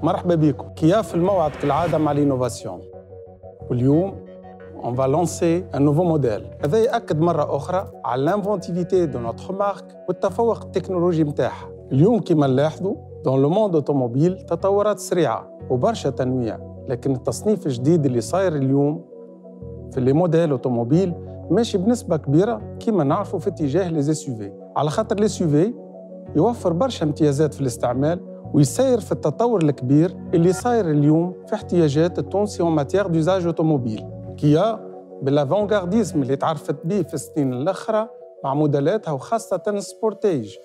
مرحبا بكم. كيا في الموعد كالعادة مع الانوفاسيون. واليوم on va lancer un nouveau modèle. هذا يأكد مرة أخرى على l'inventivité de notre marque والتفوق التكنولوجي متاعها. اليوم كما نلاحظوا dans le monde automobile تطورات سريعة وبرشا تنويع، لكن التصنيف الجديد اللي صاير اليوم في لي موديل اوتوموبيل ماشي بنسبة كبيرة كما نعرفوا في اتجاه لي SUV. على خاطر لي SUV يوفر برشا امتيازات في الاستعمال ويسير في التطور الكبير اللي صاير اليوم في احتياجات التونسي en matière d'usage automobile. كيا بالافونغارديزم اللي تعرفت به في السنين الأخرى مع موديلاتها وخاصة السبورتيج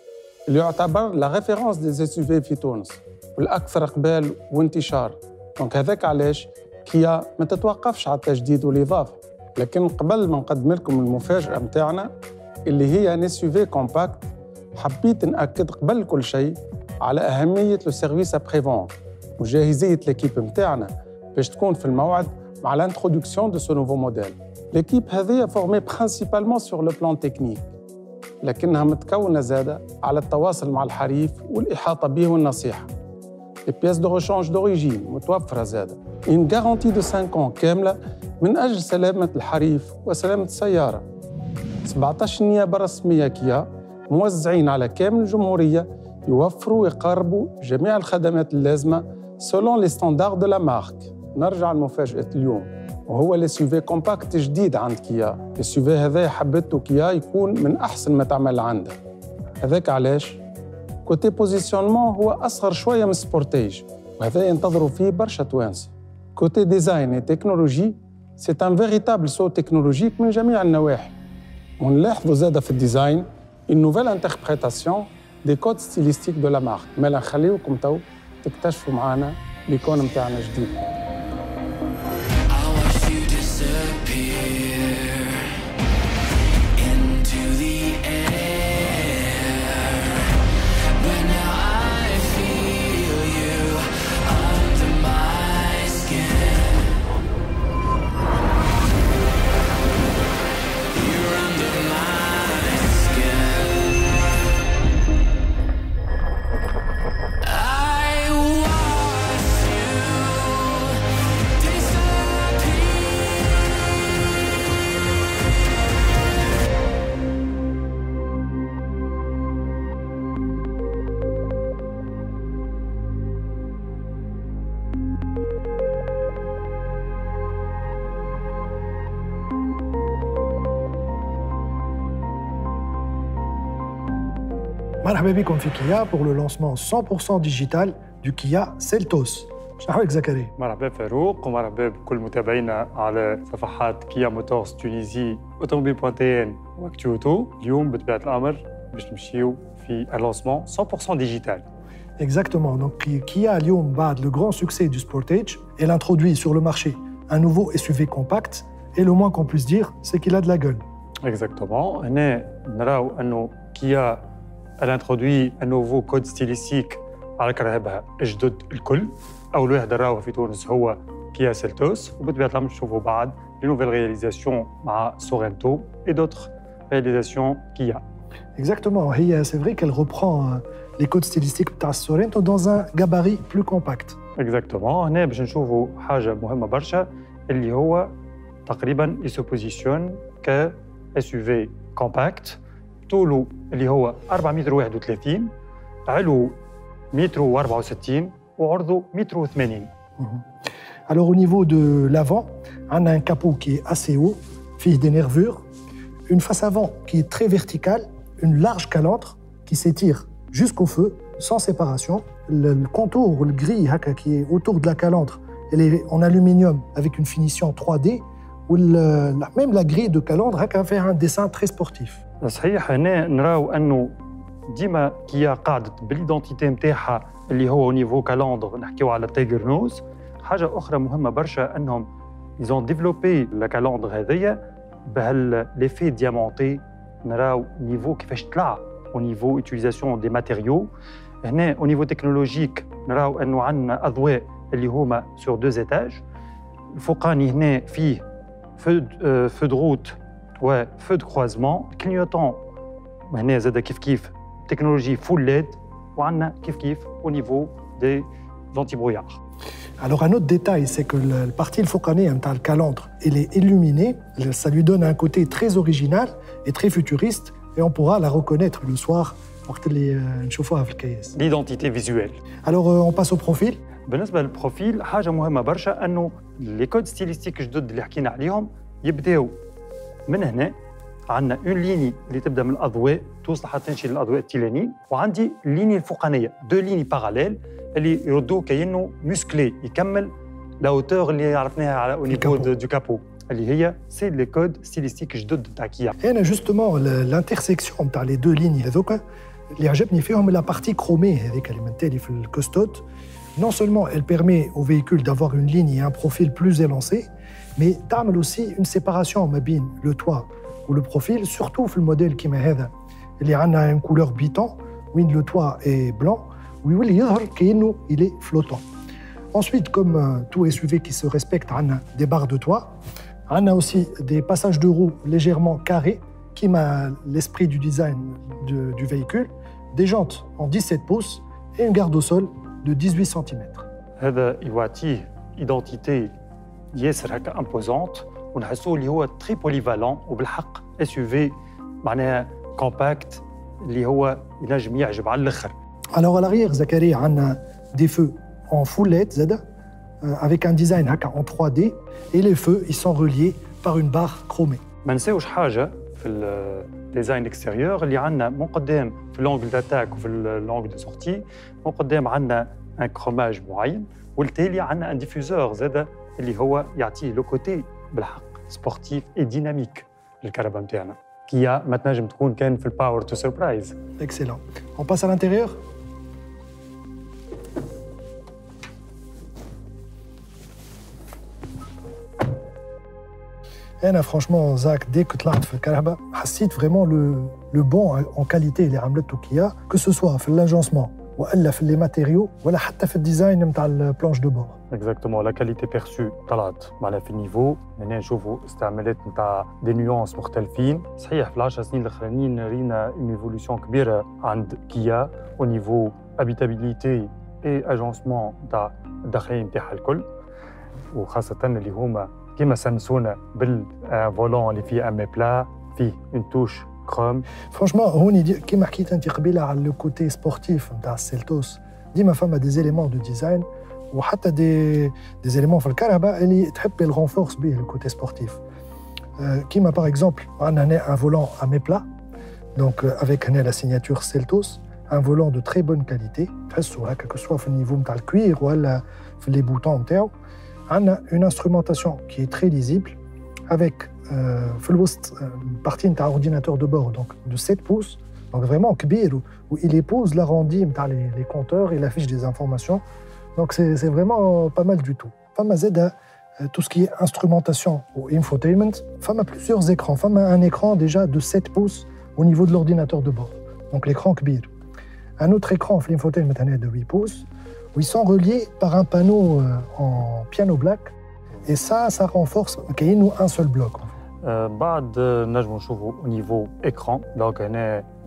اللي يعتبر لا ريفيرونس دي SUV في تونس والأكثر إقبال وانتشار. دونك هذاك علاش كيا ما تتوقفش على التجديد والإضافة. لكن قبل ما نقدم لكم المفاجأة متاعنا اللي هي ان SUV كومباكت، حبيت نأكد قبل كل شيء على أهمية لو سيرفيس أبري فونت وجاهزية ليكيب متاعنا باش تكون في الموعد مع l'introduction de ce nouveau modèle. L'équipe هذه formée principalement sur le plan technique، لكنها متكونة زادة على التواصل مع الحريف والإحاطة به والنصيحة. Les pièces de rechange d'origine متوفرة زادة. Une garantie de 5 ans كاملة من أجل سلامة الحريف وسلامة السيارة. 17 نيابة رسمية كيا موزعين على كامل الجمهورية يوفروا ويقاربوا جميع الخدمات اللازمة selon les standards de la marque. نرجع لمفاجأة اليوم وهو الSUV كومباكت جديد عند كيا. الSUV هذا حبته كيا يكون من أحسن ما تعمل عنده. هذاك علاش كوتي بوزيسيونمون هو أصغر شوية من سبورتيج وهذا ينتظروا فيه برشا توانسة. كوتي ديزاين وتكنولوجي سي ان فيريتابل سو تكنولوجيك من جميع النواحي. ونلاحظوا زادة في الديزاين une nouvelle interprétation des codes stylistiques de la marque. مالا نخليوكم تو تكتشفوا معنا ليكون متاعنا جديد. مرحبا بكم في كيا pour le lancement 100% digital du Kia Seltos. شنو أحوالك زكريا؟ مرحبا فاروق ومرحبا بكل متابعينا على صفحات كيا موتورز تونيزي اوتوموبيل.tn واكتوتو. اليوم بطبيعة الأمر باش نمشيو في اللانسمون 100% digital. Exactement. Donc Kia اليوم بعد le grand succès du Sportage, elle introduit sur le marché un nouveau SUV compact et le moins qu'on puisse dire c'est qu'il a de la gueule. Exactement. هنا نراو أنه كيا elle introduit un nouveau code stylistique على كرهبها جدد الكل. أول واحد نراوه في تونس هو كيا سيلتوس وبطبيعة الأمر نشوفوا بعد les nouvelles réalisations مع سورنتو et d'autres réalisations Kia. Exactement. C'est vrai qu'elle reprend les codes stylistiques de Sorento dans un gabarit plus compact. Exactement. هنا باش نشوفوا حاجة مهمة برشا اللي هو تقريبا il se positionne que SUV compact. طوله اللي هو 4.31 متر، علو 1.64 متر وعرضه 1.80 متر. Alors au niveau de l'avant, on a un capot qui est assez haut, fait des nervures, une face avant qui est très verticale, une large calandre qui s'étire jusqu'au feu, sans séparation. Le contour, le grille qui est autour de la calandre, elle est en aluminium avec une finition 3D, ou même la grille de calandre a fait un dessin très sportif. صحيح. هنا نراو انه ديما كيا قاعدت باليدونتيتي نتاعها اللي هو نيفو كالندر، نحكيو على تايجر نوز. حاجه اخرى مهمه برشا انهم ils ont développé لا كالندر هذيا بهالليفي ديامونتي. نراو نيفو كيفاش طلع au niveau utilisation des matériaux. هنا au niveau technologique نراو انه عندنا اضواء اللي هما sur 2 étages. الفوقاني هنا فيه فو دو روت وفو دو كروازمون. كلينيوتون هنا زاد كيف تكنولوجي فول ليد، وعندنا كيف au niveau des l'antibrouillard. Alors un autre détail, c'est que la partie الفوقانية نتاع الcalandre, elle est illuminée, ça lui donne un côté très original et très futuriste, et on pourra la reconnaître le soir وقت اللي نشوفوها في الكياس. L'identité visuelle. Alors on passe au profil. بالنسبه للبروفيل حاجه مهمه برشا انه لي كود ستيليستيك جدد اللي حكينا عليهم يبداو من هنا. عندنا اون ليني اللي تبدا من الاضواء توصل حتى تمشي للاضواء التيلانيين، وعندي الليني الفوقانيه دو ليني باراليل اللي يردوه كأنه مسكلي يكمل لاوتور اللي عرفناها على او نيفو دو كابو اللي هي سي لي كود ستيليستيك جدد تاع كيا. هنا جوستومون الانترسيكسيون تاع لي دو ليني هذوك اللي عجبني فيهم لا بارتي كرومي هذيك اللي من تالي في الكوستود. Non seulement elle permet au véhicule d'avoir une ligne et un profil plus élancé, mais تعمل aussi une séparation ما بين le toit ou le profil, surtout في الموديل كيما هذا اللي عندنا une couleur biton وين le toit est blanc ويولي يظهر كأنه il est flottant. Ensuite, comme tout SUV qui se respecte, on a des barres de toit, on a aussi des passages de roues légèrement carrés qui m'a l'esprit du design du véhicule, des jantes en 17 pouces et une garde au sol de 18 cm. هذا يعطيه identité ياسر هكا imposante ونحسوه اللي هو très polyvalent وبالحق SUV معناها compact اللي هو ينجم يعجب على الاخر. Alors à l'arrière, Zakaria, on a des feux en full LED Z, avec un design en 3D, et les feux ils sont reliés par une barre chromée. ما نساوش حاجه في الديزاين اكستيريور اللي عندنا من قدام في لونغل داتاك وفي لونغل دو سورتي، من قدام عندنا ان كروماج معين، والتالي عندنا ان ديفيوزور زاد اللي هو يعطيه لو كوتي بالحق سبورتيف اي ديناميك للكهرباء نتاعنا. كيا ما تنجم تكون كان في الباور تو سربرايز. Excellent. On passe à l'intérieur. أنا franchement Zach, dès que طلعت في الكهرباء حسيت vraiment le bon en qualité اللي عملته كيا، que ce soit في l'agencement ولا في les matériaux ولا حتى في الديزاين نتاع البلانش دو بور. اكزاكتومون لا كاليتي بيرسو طلعت معناها في النيفو. هنا نشوفوا استعمالات نتاع دي نيوانس مختلفين. صحيح في العشر سنين الاخرانيين رينا اون ايفولوسيون كبيره عند كيا او نيفو ابيتابيليتي اي اجونسمون تاع الداخلين نتاعها الكل، وخاصه اللي هما كيما سمسونا بالفولون اللي فيه امي بلا فيه اون توش كروم. فرانشمون هوني كيما حكيت انت قبيله على لو كوتي سبورتيف نتاع السيلتوس، ديما فما دي زيليمون دو ديزاين وحتى دي زيليمون في الكهرباء اللي تحب الغونفورس به لو كوتي سبورتيف. كيما باغ اكزومبل عندنا هنا ان فولون امي بلا، دونك افيك هنا لا سيناتور سيلتوس، ان فولون دو تري بون كاليتي، تحسوا هكا كو سوا في النيفو نتاع الكوير ولا في لي بوتون نتاعو. On a une instrumentation qui est très lisible avec une partie d'un ordinateur de bord donc de 7 pouces, donc vraiment كبير où il épouse l'arrondi les compteurs et l'affiche des informations. Donc c'est vraiment pas mal du tout. Fama zeda tout ce qui est instrumentation ou infotainment, fama plusieurs écrans, fama un écran déjà de 7 pouces au niveau de l'ordinateur de bord. Donc l'écran كبير. Un autre écran l'infotainment de 8 pouces. Où ils sont reliés par un panneau en piano black, et ça renforce qu'il y ait un seul bloc. بعد نجم نشوفوا au niveau écran. Donc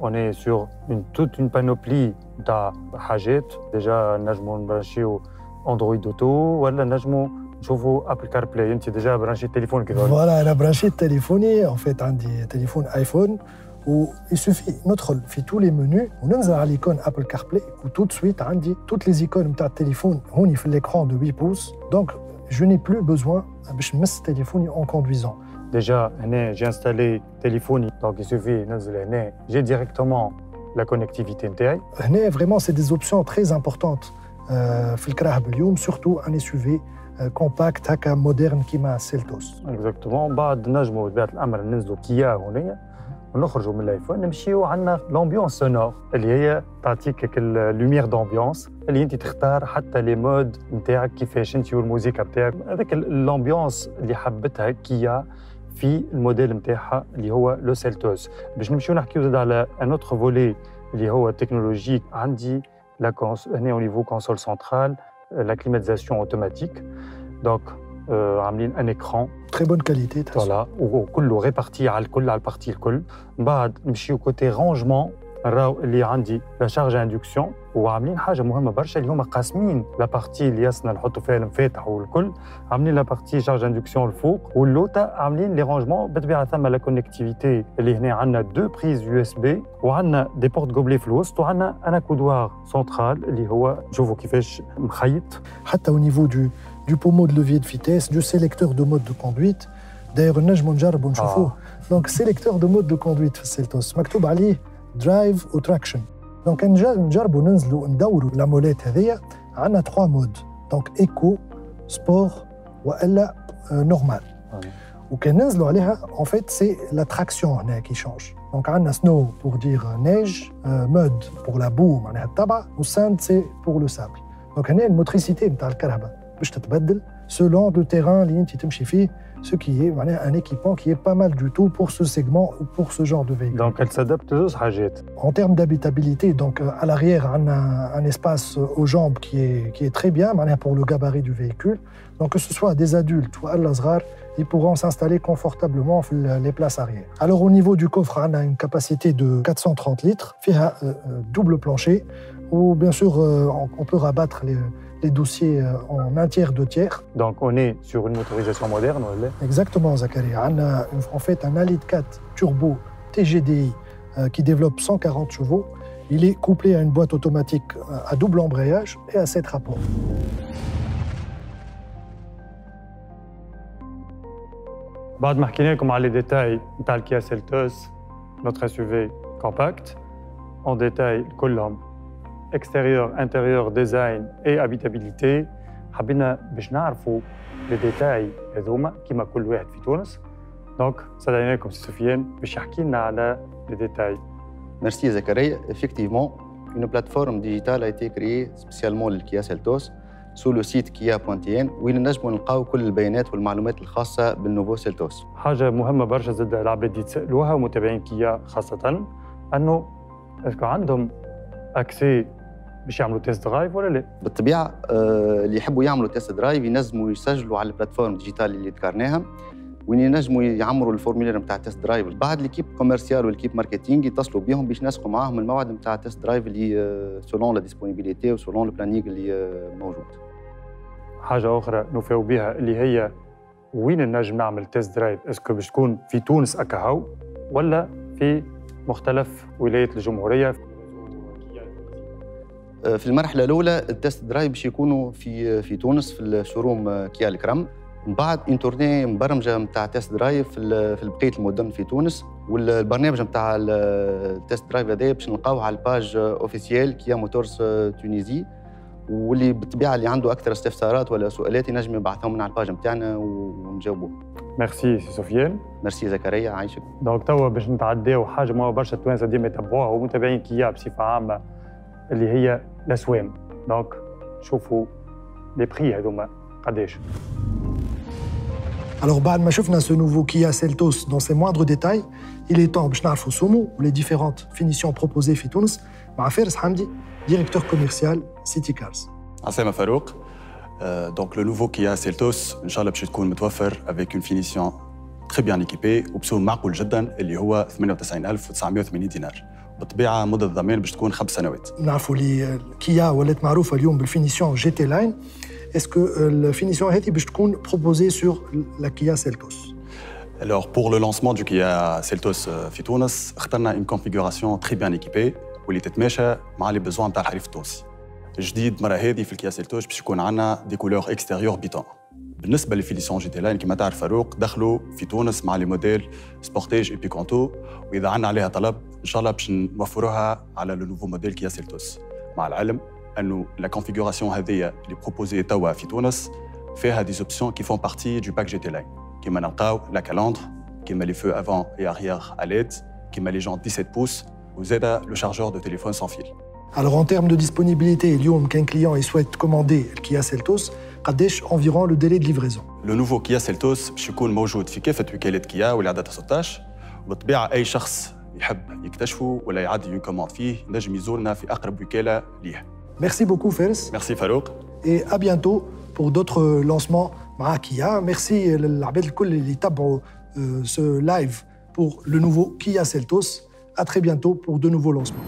on est sur toute une panoplie تاع حاجات. déjà نجموا نبرانشيو اندرويد اوتو ولا نجموا نشوفوا ابل كار بلاي. انت déjà برانشي التليفون كذا؟ Voilà, انا برانشيت تليفوني en fait عندي تليفون ايفون où il suffit ندخل في tous les menus وننزل على l'icône Apple CarPlay où tout de suite عندي toutes les icônes نتاع التليفون هوني في l'écran de 8 pouces. Donc je n'ai plus besoin باش نمس تليفوني en conduisant. Déjà هنا j'ai installé تليفوني donc il suffit ننزل هنا j'ai directement la connectivité نتاعي. هنا vraiment c'est des options très importantes في الكراهب اليوم surtout un SUV compact هكا مودرن كيما سيلتوس. Exactement. بعد نجموا بطبيعة الأمر ننزلوا كيا هنا ونخرجوا من الايفون نمشيو عندنا لامبيونس سونور اللي هي تعطيك اللوميير دامبيونس اللي انت تختار حتى لي مود نتاعك كيفاش انت والموسيقى نتاعك. هذاك اللامبيونس اللي حبتها كيا في الموديل نتاعها اللي هو لو سيلتوس. باش نمشيو نحكيو زاد على ان اوتر فولي اللي هو تكنولوجيك. عندي هنا او نيفو كونسول سنترال لا كليماتيزاسيون اوتوماتيك. دونك عاملين ان اكران très bonne qualité فوالا وكله ريبارتي على الكل على البارتي الكل. من بعد نمشيو كوتي رانجمون نراو اللي عندي لا شارج اندكسيون وعاملين حاجه مهمه برشا اللي هما قاسمين لا بارتي اللي يسنا نحطوا فيها المفاتح والكل عاملين لا بارتي شارج اندكسيون الفوق واللوطه عاملين لي رونجمون بالطبيعه ثم لا كونيكتيفيتي اللي هنا عندنا دو بريز يو اس بي وعندنا دي بورت غوبلي في الوسط وعندنا انا كودوار سنترال اللي هو شوفوا كيفاش مخيط. حتى au niveau du pommeau de levier de vitesse, du sélecteur de mode de conduite. D'ailleurs, نجموا نجربوا نشوفوه. Donc sélecteur de mode de conduite في السيلتوس مكتوب عليه درايف و تراكشن. دونك نجربوا ننزلوا ندوروا لا مولات هذيا عندنا 3 مود دونك ايكو سبور والا نورمال. وكان ننزلوا عليها en fait c'est la traction هنا qui change. دونك عندنا سنو pour dire neige, mud pour la boue معناها التبع و sand c'est pour le sable. دونك هنا الموتريسيتي نتاع الكرهبه باش تتبدل selon le terrain اللي انت تمشي فيه. Ce qui est un équipement qui est pas mal du tout pour ce segment ou pour ce genre de véhicule. Donc, elle s'adapte aux حاجات. En termes d'habitabilité, donc à l'arrière, on a un espace aux jambes qui est très bien pour le gabarit du véhicule. Donc, que ce soit des adultes ou al-azghar, ils pourront s'installer confortablement dans les places arrière. Alors, au niveau du coffre, on a une capacité de 430 litres, fait un double plancher, où bien sûr, on peut rabattre les dossiers en 1/3, 2/3. Donc on est sur une motorisation moderne, ou elle? Exactement, Zachary. On a en fait un Ali 4 turbo TGDI qui développe 140 chevaux. Il est couplé à une boîte automatique à double embrayage et à 7 rapports. بعد ما حكينا لكم على les détails نتاع الكيا سيلتوس notre SUV compact en détail كلهم extérieur, intérieur, design et habitabilité. حبينا باش نعرفوا لي ديتاي هذوما كيما كل واحد في تونس. دونك سالينا لكم سي سفيان باش يحكي لنا على لي ديتاي. Merci Zakaria. Effectivement, une plateforme digitale a été créée spécialement للكيا سيلتوس sur le site kia.tn وين نجموا نلقاو كل البيانات والمعلومات الخاصة بالنوفو سيلتوس. حاجة مهمة برشا زاد العباد يتسألوها ومتابعين كيا خاصة أنه اسكو عندهم أكسي باش يعملوا تيست درايف ولا لا؟ بالطبيعه اللي يحبوا يعملوا تيست درايف ينجموا يسجلوا على البلاتفورم ديجيتال اللي ذكرناها وين ينجموا يعمروا الفورمولير نتاع التيست درايف. بعد ليكيب كوميرسيال والكيب ماركتينغ يتصلوا بهم باش ينسقوا معاهم الموعد نتاع التيست درايف اللي سولون لا ديسبونيبيليتي وسولون البلانينغ اللي موجود. حاجه اخرى نوفيو بها اللي هي وين نجم نعمل تيست درايف؟ اسكو باش تكون في تونس اكاهو ولا في مختلف ولايات الجمهوريه؟ في المرحله الاولى التست درايف باش يكونوا في تونس في الشوروم كيا الكرم. من بعد اون تورني مبرمجه نتاع تست درايف في بقيه المدن في تونس والبرنامج نتاع التست درايف هذا باش نلقاوه على الباج اوفيسيال كيا موتورز تونيزي واللي بالطبيعه اللي عنده اكثر استفسارات ولا سؤالات ينجم يبعثهم من على الباج نتاعنا ونجاوبوه. ميرسي سي سفيان. ميرسي زكريا عايشك. دونك توا باش نتعداو حاجه مهمه برشا التوانسه ديما يتبعوها ومتابعين كيا بصفه عامه اللي هي الاسوام. دونك شوفوا لي بري هذوما قداش. Alors, بعد ما شفنا ce nouveau Kia Seltos dans ses moindres détails, il est temps باش نعرفوا سومو les différentes finitions proposées في تونس مع فارس حمدي, directeur commercial City Cars. عسلامة فاروق. Donc le nouveau Kia Seltos ان شاء الله باش تكون متوفر avec une finition très bien équipée وبسعر معقول جدا اللي هو 98,980 دينار. بالطبيعه مده الضمان باش تكون 5 سنوات. نعرفوا لي كيا ولات معروفه اليوم بالفينيسيون جي تي لاين. اسكو الفينيسيون هذه باش تكون بروبوزي سور لا كيا سيلتوس؟ Alors pour le lancement du Kia Seltos في تونس اخترنا une configuration très bien équipée واللي تتماشى مع لي بيزوان نتاع الحريف التونسي. الجديد المره هذه في الكيا سيلتوس باش يكون عندنا دي كولور اكستيريور بيتون. بالنسبه للفينيسيون جي تي لاين كما تعرف فاروق دخلوا في تونس مع لي موديل سبورتيج ايبيكونتو واذا عندنا عليها طلب ان شاء الله باش نوفروها على لو نوفو موديل كيا سيلتوس. مع العلم انه لا كونفيغوراسيون هذه اللي بروبوزي توا في تونس فيها دي اوبسيون كي فون بارتي دو باك جي تي لاين كيما نلقاو لا كالندر كيما لي فو افون اي اريير ا ليد كيما لي جون 17 بوس وزاده لو شارجور دو تليفون سان فيل. Alors en termes de disponibilité, اليوم كان client souhaite commander le Kia Seltos, قداش environ le délai de livraison? لو نوفو كيا سيلتوس باش يكون موجود في كافه وكالات كيا واللي عددها 16 وبالطبيعه اي شخص يحب يكتشفه ولا يعدي اون كوموند فيه نجم يزورنا في اقرب وكاله ليه. Merci beaucoup Fers. Merci Farouk. Et à bientôt pour d'autres lancements مع Kia. Merci للعباد الكل اللي تابعوا ce live pour le nouveau Kia Seltos. à très bientôt pour de nouveaux lancements.